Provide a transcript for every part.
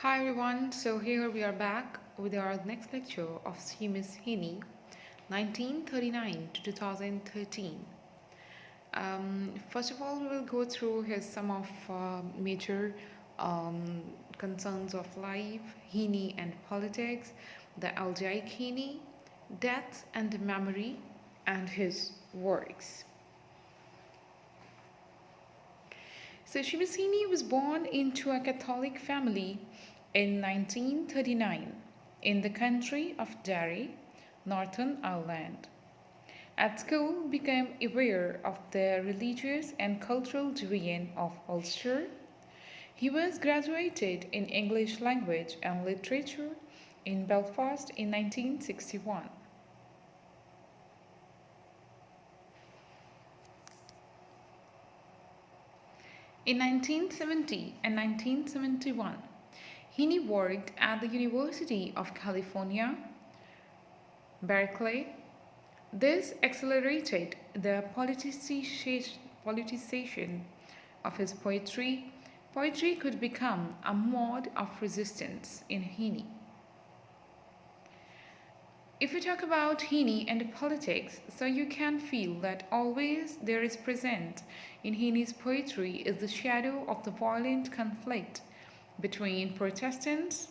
Hi everyone, so here we are back with our next lecture of Seamus Heaney, 1939 to 2013. First of all, we will go through his some of major um, concerns of life, Heaney and politics, the elegiac Heaney, death and memory, and his works. So Seamus Heaney was born into a Catholic family in 1939 in the country of Derry, Northern Ireland. At school, became aware of the religious and cultural division of Ulster. He was graduated in English language and literature in Belfast in 1961. In 1970 and 1971, Heaney worked at the University of California, Berkeley. This accelerated the politicization of his poetry. Poetry could become a mode of resistance in Heaney. If you talk about Heaney and politics, so you can feel that always there is present in Heaney's poetry is the shadow of the violent conflict between Protestants,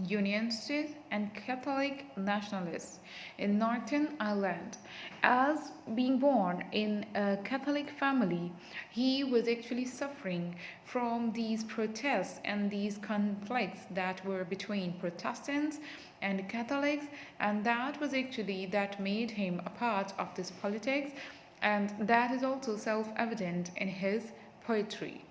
Unionists, and Catholic nationalists in Northern Ireland. As being born in a Catholic family, he was actually suffering from these protests and these conflicts that were between Protestants and Catholics, and that was actually that made him a part of this politics, and that is also self-evident in his poetry.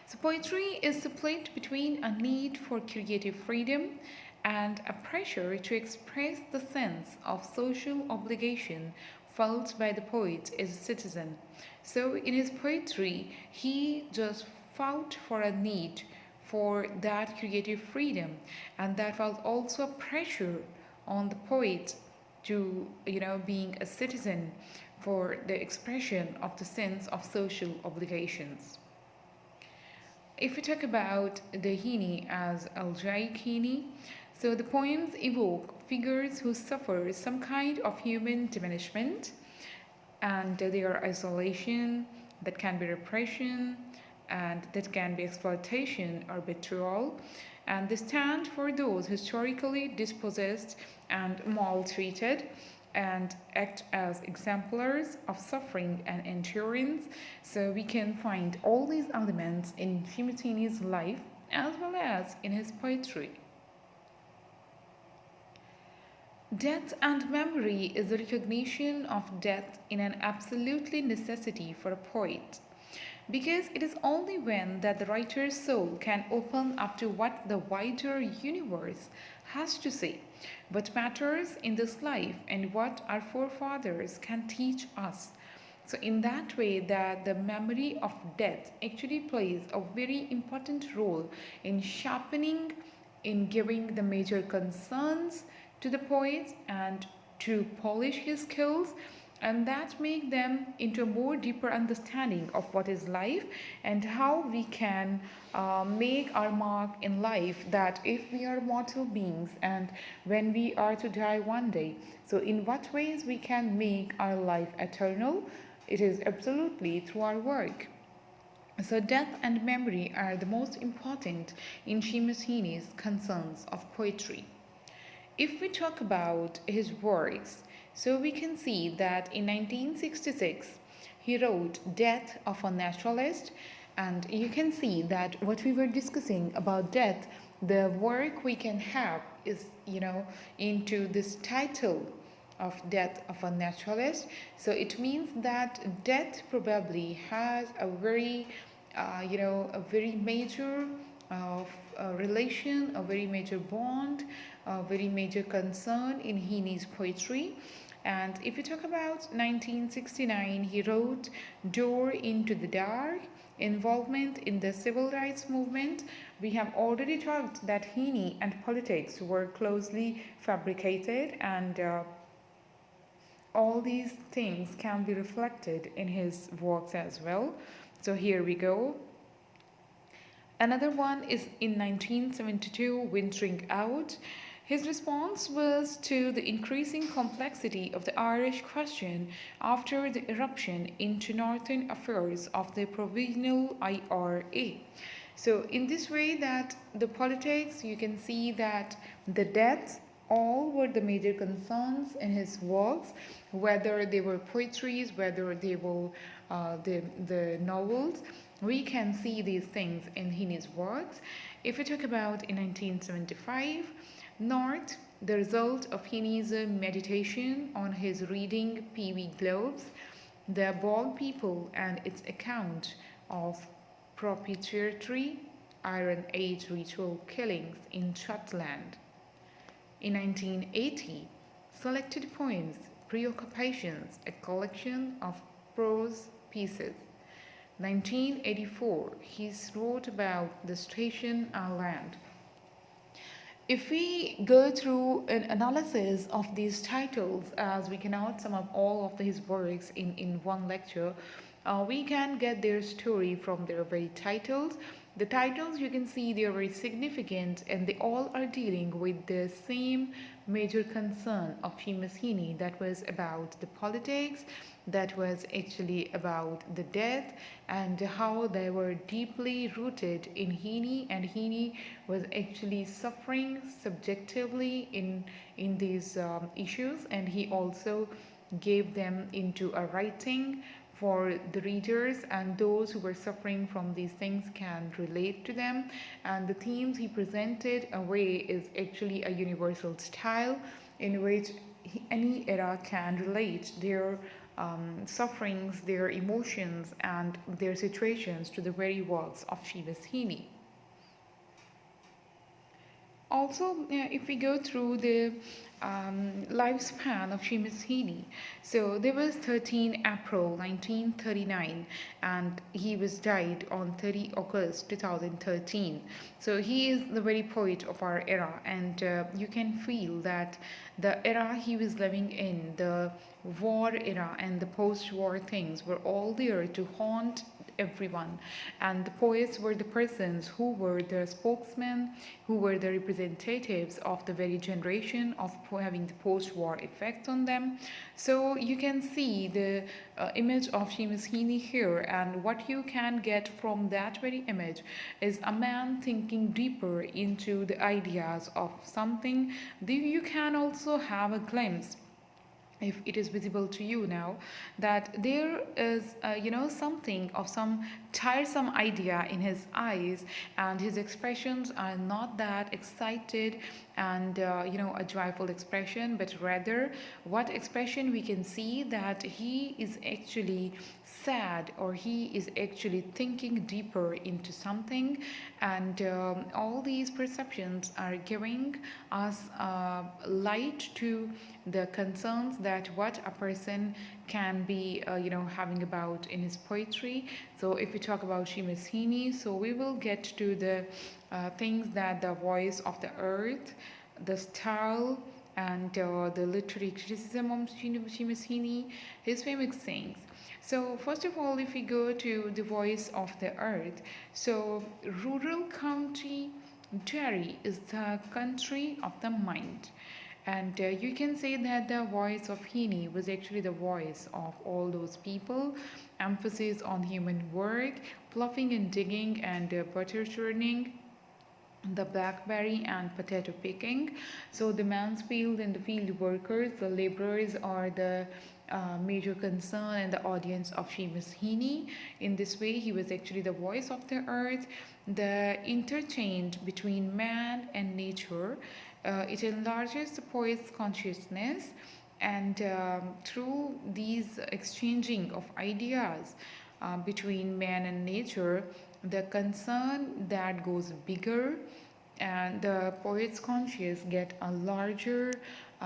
So poetry is split between a need for creative freedom and a pressure to express the sense of social obligation felt by the poet as a citizen. So in his poetry, he just fought for a need for that creative freedom, and that was also a pressure on the poet to, being a citizen for the expression of the sense of social obligations. If we talk about the Heaney as elegiac Heaney, so the poems evoke figures who suffer some kind of human diminishment and their isolation, that can be repression, and that can be exploitation or betrayal, and they stand for those historically dispossessed and maltreated and act as exemplars of suffering and endurance. So we can find all these elements in Seamus Heaney's life as well as in his poetry. Death and memory is the recognition of death in an absolutely necessity for a poet, because it is only when that the writer's soul can open up to what the wider universe has to say, what matters in this life, and what our forefathers can teach us. So in that way, that the memory of death actually plays a very important role in sharpening, in giving the major concerns to the poet and to polish his skills, and that make them into a more deeper understanding of what is life and how we can make our mark in life, that if we are mortal beings and when we are to die one day, so in what ways we can make our life eternal. It is absolutely through our work. So death and memory are the most important in Seamus Heaney's concerns of poetry. If we talk about his works, so we can see that in 1966 he wrote Death of a Naturalist, and you can see that what we were discussing about death, the work we can have is, into this title of Death of a Naturalist. So it means that death probably has a very, a very major relation, a very major bond, a very major concern in Heaney's poetry. And if you talk about 1969, he wrote Door into the Dark, involvement in the civil rights movement. We have already talked that Heaney and politics were closely fabricated, and all these things can be reflected in his works as well. So here we go. Another one is in 1972, Wintering Out. His response was to the increasing complexity of the Irish question after the eruption into northern affairs of the Provisional IRA. So, in this way, that the politics, you can see that the deaths all were the major concerns in his works, whether they were poetries, whether they were the novels. We can see these things in Heaney's works. If we talk about in 1975, North, the result of Heaney's meditation on his reading P.V. Globes, The Bald People and its account of propitiatory Iron Age ritual killings in Shetland. In 1980, Selected Poems, Preoccupations, a collection of prose pieces. 1984, he wrote about the station Island. If we go through an analysis of these titles, as we cannot sum up all of his works in one lecture, we can get their story from their very titles. The titles, you can see, they are very significant, and they all are dealing with the same major concern of Seamus Heaney, that was about the politics, that was actually about the death, and how they were deeply rooted in Heaney, and Heaney was actually suffering subjectively in these issues, and he also gave them into a writing for the readers, and those who were suffering from these things can relate to them. And the themes he presented away is actually a universal style in which any era can relate their sufferings, their emotions, and their situations to the very works of Seamus Heaney. Also, if we go through the lifespan of Seamus Heaney, so there was 13 April 1939, and he was died on 30 August 2013. So he is the very poet of our era, and you can feel that the era he was living in, the war era and the post-war things, were all there to haunt everyone, and the poets were the persons who were the spokesmen, who were the representatives of the very generation of having the post-war effect on them. So you can see the image of Seamus Heaney here, and what you can get from that very image is a man thinking deeper into the ideas of something. You can also have a glimpse, if it is visible to you now, that there is something of some tiresome idea in his eyes, and his expressions are not that excited and a joyful expression, but rather what expression we can see that he is actually sad, or he is actually thinking deeper into something, and all these perceptions are giving us light to the concerns that what a person can be having about in his poetry. So if we talk about Seamus Heaney, so we will get to the things that the voice of the earth, the style, and the literary criticism of Seamus Heaney, his famous sayings. So first of all, if we go to the voice of the earth, so rural county Derry is the country of the mind. And you can say that the voice of Heaney was actually the voice of all those people. Emphasis on human work, ploughing and digging, and butter churning, the blackberry and potato picking. So the Mansfield and the field workers, the laborers, are the major concern and the audience of Seamus Heaney. In this way, he was actually the voice of the earth. The interchange between man and nature, it enlarges the poet's consciousness, and through these exchanging of ideas between man and nature, the concern that goes bigger, and the poet's conscious get a larger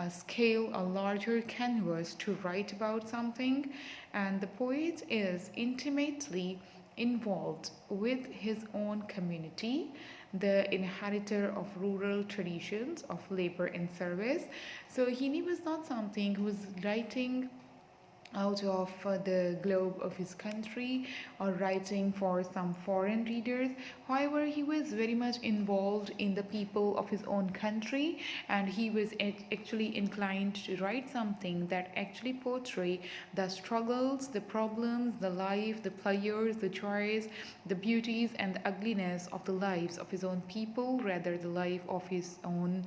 scale, a larger canvas to write about something, and the poet is intimately involved with his own community, the inheritor of rural traditions of labor and service. So Heaney was not something who was writing out of the globe of his country or writing for some foreign readers. However, he was very much involved in the people of his own country, and he was actually inclined to write something that actually portray the struggles, the problems, the life, the pleasures, the joys, the beauties and the ugliness of the lives of his own people, rather the life of his own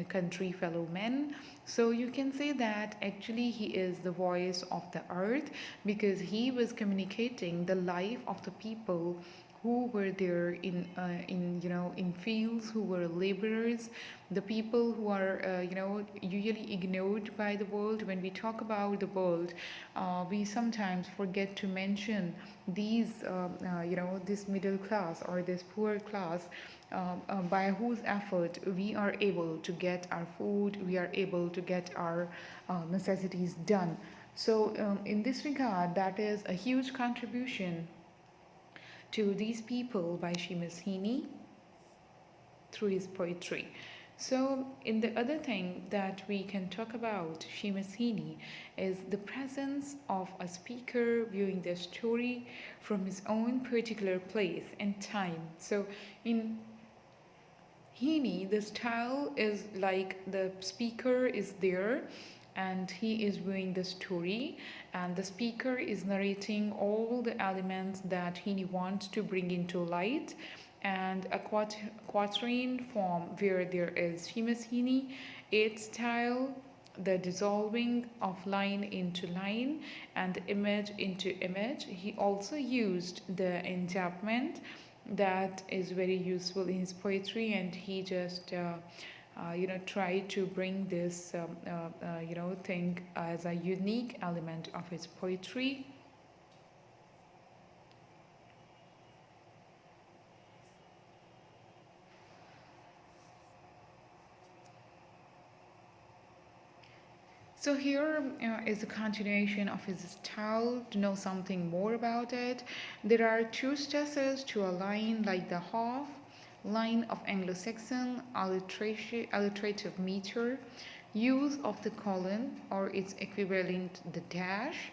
country fellow men. So you can say that actually he is the voice of the earth, because he was communicating the life of the people who were there in fields, who were laborers, the people who are usually ignored by the world. When we talk about the world, we sometimes forget to mention these this middle class or this poor class, by whose effort we are able to get our food, we are able to get our necessities done. So in this regard, that is a huge contribution to these people by Seamus Heaney through his poetry. So, in the other thing that we can talk about Seamus Heaney is the presence of a speaker viewing the story from his own particular place and time. So, in Heaney, the style is like the speaker is there and he is viewing the story, and the speaker is narrating all the elements that Heaney wants to bring into light, and a quatrain form where there is Seamus Heaney, its style, the dissolving of line into line and image into image. He also used the enjambment that is very useful in his poetry, and he just try to bring this thing as a unique element of his poetry. So here is a continuation of his style. To know something more about it, there are two stresses to a line like the half line of Anglo-Saxon alliterative meter, use of the colon or its equivalent the dash.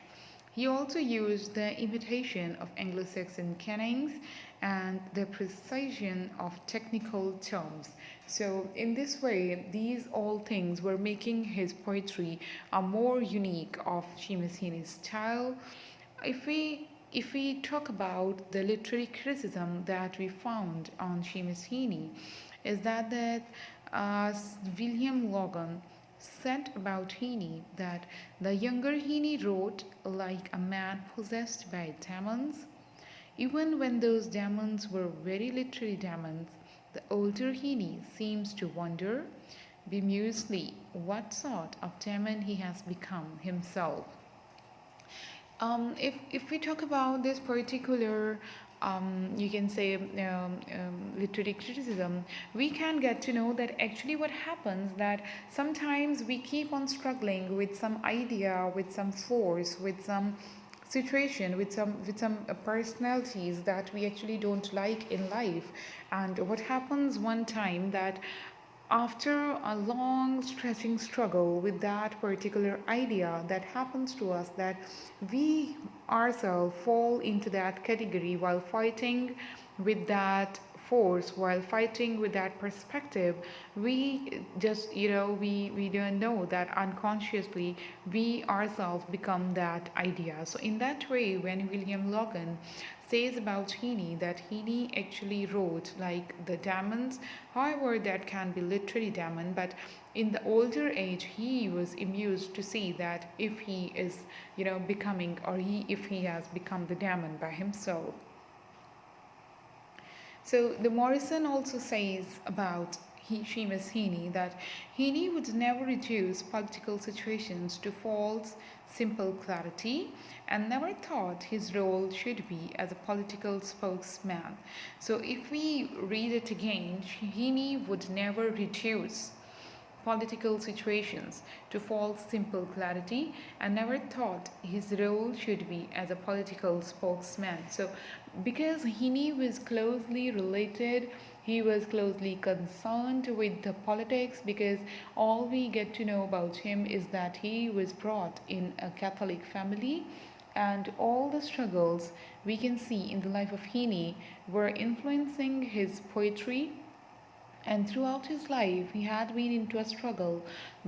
He also used the imitation of Anglo-Saxon canons and the precision of technical terms. So in this way, these all things were making his poetry a more unique of Seamus Heaney's style. If we talk about the literary criticism that we found on Seamus Heaney, is that William Logan said about Heaney that the younger Heaney wrote like a man possessed by demons. Even when those demons were very literary demons, the older Heaney seems to wonder bemusedly what sort of demon he has become himself. If we talk about this particular you can say literary criticism, we can get to know that actually what happens, that sometimes we keep on struggling with some idea, with some force, with some situation, with some personalities that we actually don't like in life. And what happens one time, that after a long stretching struggle with that particular idea, that happens to us, that we ourselves fall into that category while fighting with that force, while fighting with that perspective. We just we don't know that unconsciously we ourselves become that idea. So in that way, when William Logan says about Heaney that Heaney actually wrote like the demons, however that can be literary demon, but in the older age he was amused to see that if he is becoming, or if he has become the demon by himself. So the Morrison also says about Seamus Heaney that Heaney would never reduce political situations to false, simple clarity, and never thought his role should be as a political spokesman. So if we read it again, Heaney would never reduce political situations to false simple clarity and never thought his role should be as a political spokesman. So because Heaney was closely related, he was closely concerned with the politics, because all we get to know about him is that he was brought in a Catholic family, and all the struggles we can see in the life of Heaney were influencing his poetry. And throughout his life, he had been into a struggle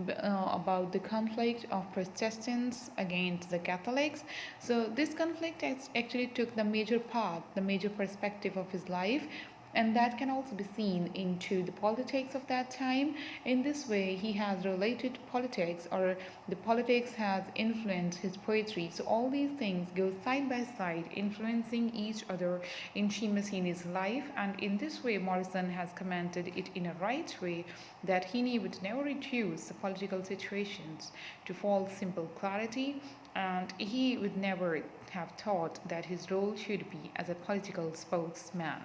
about the conflict of Protestants against the Catholics. So, this conflict actually took the major part, the major perspective of his life, and that can also be seen into the politics of that time. In this way, he has related politics, or the politics has influenced his poetry. So all these things go side by side, influencing each other in Seamus Heaney's life, and in this way Morrison has commented it in a right way, that Heaney would never reduce the political situations to false simple clarity, and he would never have thought that his role should be as a political spokesman.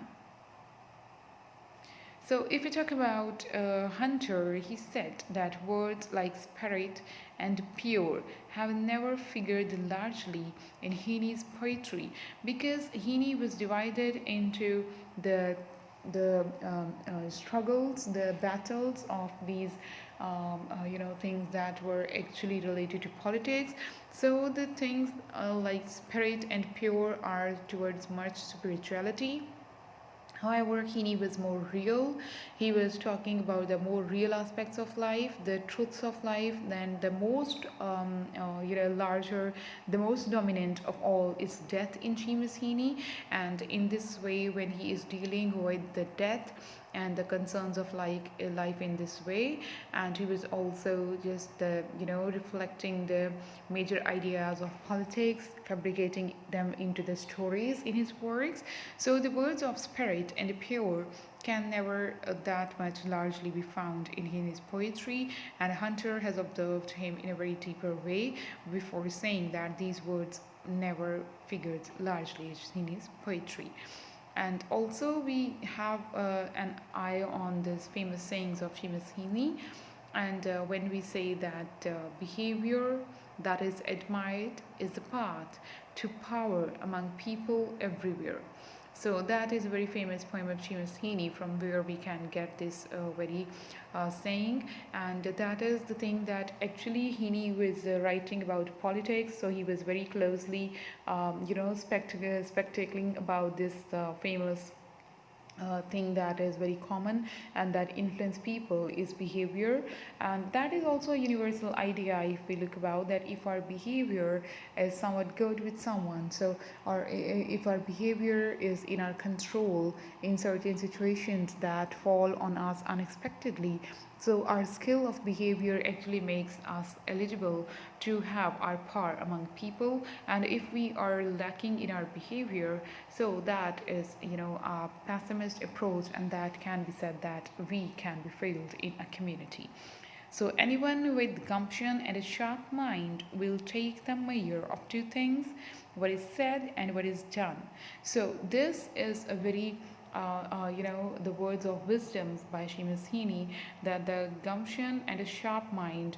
So, if we talk about Hunter, he said that words like spirit and pure have never figured largely in Heaney's poetry, because Heaney was divided into the struggles, the battles of these things that were actually related to politics. So the things like spirit and pure are towards much spirituality. However, Heaney was more real. He was talking about the more real aspects of life, the truths of life. Then the most, larger, the most dominant of all is death in Seamus Heaney. And in this way, when he is dealing with the death and the concerns of life in this way, and he was also just reflecting the major ideas of politics, fabricating them into the stories in his works. So the words of spirit and pure can never that much largely be found in his poetry, and Hunter has observed him in a very deeper way before saying that these words never figured largely in his poetry. And also we have an eye on these famous sayings of Seamus Heaney, and when we say that behavior that is admired is the path to power among people everywhere. So that is a very famous poem of Seamus Heaney, from where we can get this very saying, and that is the thing that actually Heaney was writing about politics. So he was very closely, spectacling about this famous thing that is very common and that influence people is behavior, and that is also a universal idea if we look about that. If our behavior is somewhat good with someone, so or if our behavior is in our control in certain situations that fall on us unexpectedly, so our skill of behavior actually makes us eligible to have our power among people. And if we are lacking in our behavior, so that is a pessimist approach, and that can be said that we can be failed in a community. So anyone with gumption and a sharp mind will take the measure of two things: what is said and what is done. So this is a very the words of wisdoms by Seamus Heaney, that the gumption and a sharp mind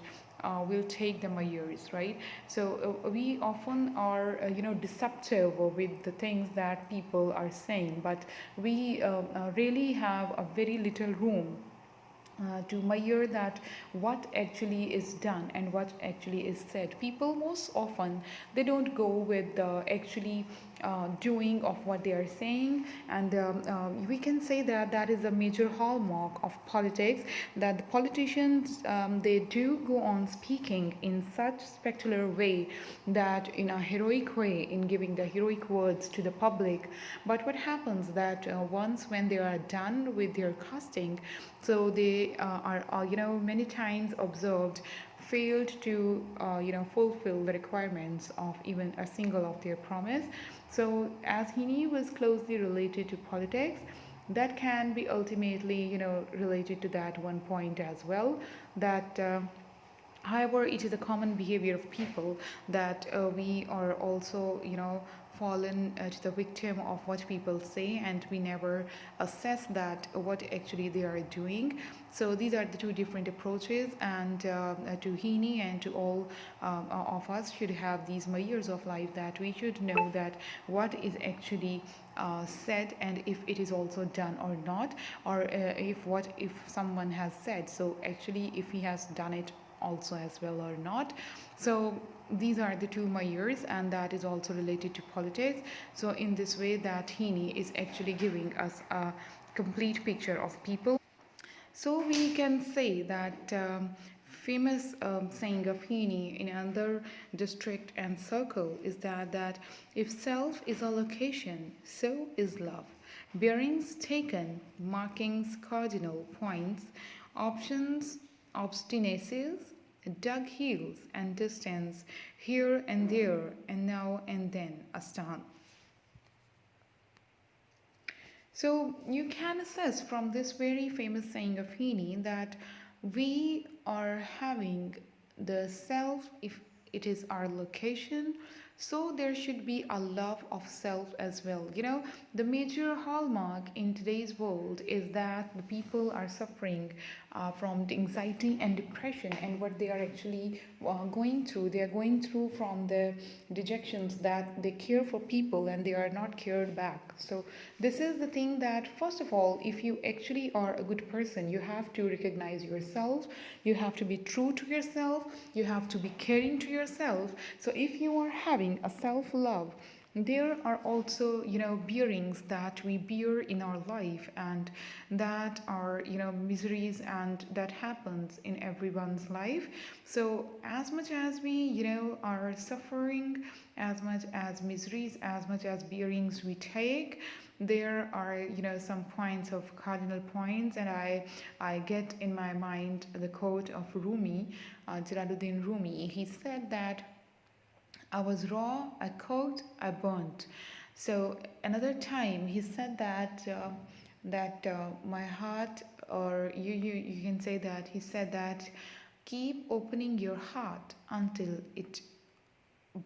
will take the measures, right? So we often are, deceptive with the things that people are saying, but we really have a very little room to measure that what actually is done and what actually is said. People most often, they don't go with the actually doing of what they are saying, and we can say that that is a major hallmark of politics, that the politicians, they do go on speaking in such spectacular way, that in a heroic way, in giving the heroic words to the public. But what happens that once when they are done with their casting, so they are many times observed failed to fulfill the requirements of even a single of their promise. So as Heaney was closely related to politics, that can be ultimately related to that one point as well, that however, it is a common behavior of people that we are also fallen to the victim of what people say, and we never assess that what actually they are doing. So these are the two different approaches, and to Heaney and to all of us should have these measures of life, that we should know that what is actually said, and if it is also done or not, or if someone has said, so actually if he has done it also as well or not. So these are the two measures, and that is also related to politics. So in this way, that Heaney is actually giving us a complete picture of people. So we can say that famous saying of Heaney in another district and circle is that if self is a location, so is love. Bearings taken, markings, cardinal points, options, obstinacies, dug heels and distance, here and there, and now and then, a stance. So you can assess from this very famous saying of Heaney that we are having the self if it is our location, so there should be a love of self as well. The major hallmark in today's world is that the people are suffering from the anxiety and depression, and what they are actually going through. They are going through from the dejections that they care for people and they are not cared back. So this is the thing that, first of all, if you actually are a good person, you have to recognize yourself, you have to be true to yourself, you have to be caring to yourself. So if you are having a self-love, there are also bearings that we bear in our life, and that are miseries, and that happens in everyone's life. So as much as we are suffering, as much as miseries, as much as bearings we take, there are some points of cardinal points, and I get in my mind the quote of Rumi, Jalaluddin Rumi. He said that I was raw, I cooked, I burnt. So another time he said that my heart, or you can say that he said that keep opening your heart until it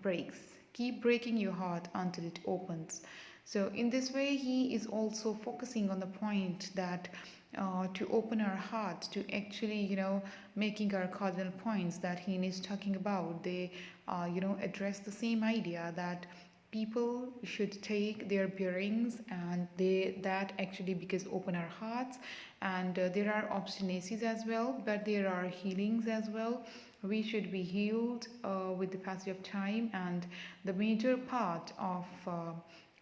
breaks. Keep breaking your heart until it opens. So in this way, he is also focusing on the point that to open our heart, to actually making our cardinal points that he is talking about. They address the same idea that people should take their bearings, and that actually because open our hearts, and there are obstinacies as well, but there are healings as well. We should be healed with the passage of time, and the major part of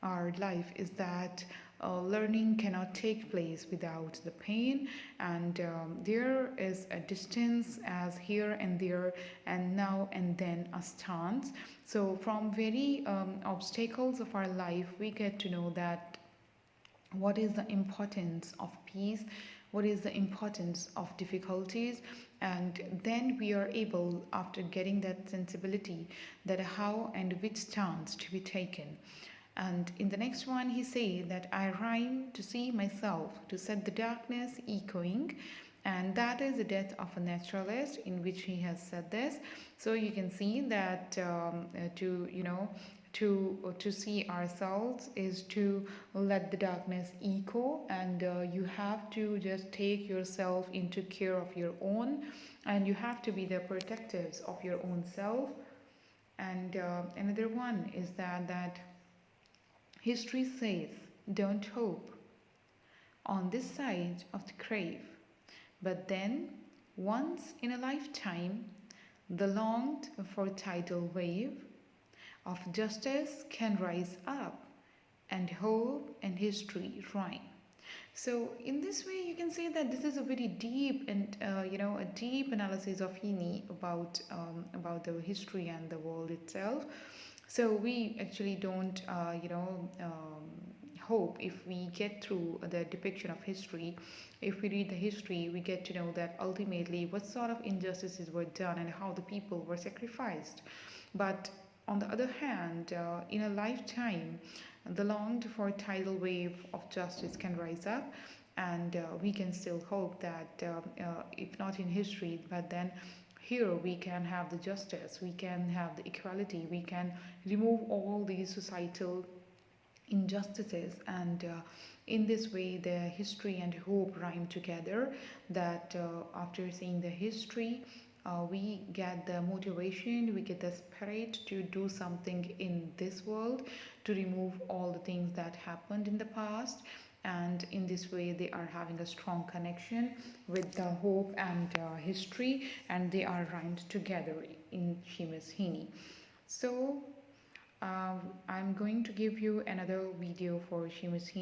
our life is that learning cannot take place without the pain, and there is a distance as here and there, and now and then a stance. So from very obstacles of our life, we get to know that what is the importance of peace, what is the importance of difficulties, and then we are able, after getting that sensibility, that how and which stance to be taken. And in the next one, he says that I rhyme to see myself, to set the darkness echoing. And that is the death of a naturalist, in which he has said this. So you can see that to see ourselves is to let the darkness echo, and you have to just take yourself into care of your own, and you have to be the protectives of your own self. And another one is that history says, don't hope on this side of the grave, but then, once in a lifetime, the longed for tidal wave of justice can rise up, and hope and history rhyme. So in this way, you can say that this is a very deep and a deep analysis of Heaney about the history and the world itself. So we actually don't hope, if we get through the depiction of history, if we read the history, we get to know that ultimately what sort of injustices were done and how the people were sacrificed. But on the other hand, in a lifetime, the longed for tidal wave of justice can rise up, and we can still hope that if not in history, but then here we can have the justice, we can have the equality, we can remove all these societal injustices, and in this way the history and hope rhyme together, that after seeing the history, we get the motivation, we get the spirit to do something in this world, to remove all the things that happened in the past. And in this way they are having a strong connection with the hope and history, and they are rhymed together in Seamus Heaney. So I'm going to give you another video for Seamus Heaney.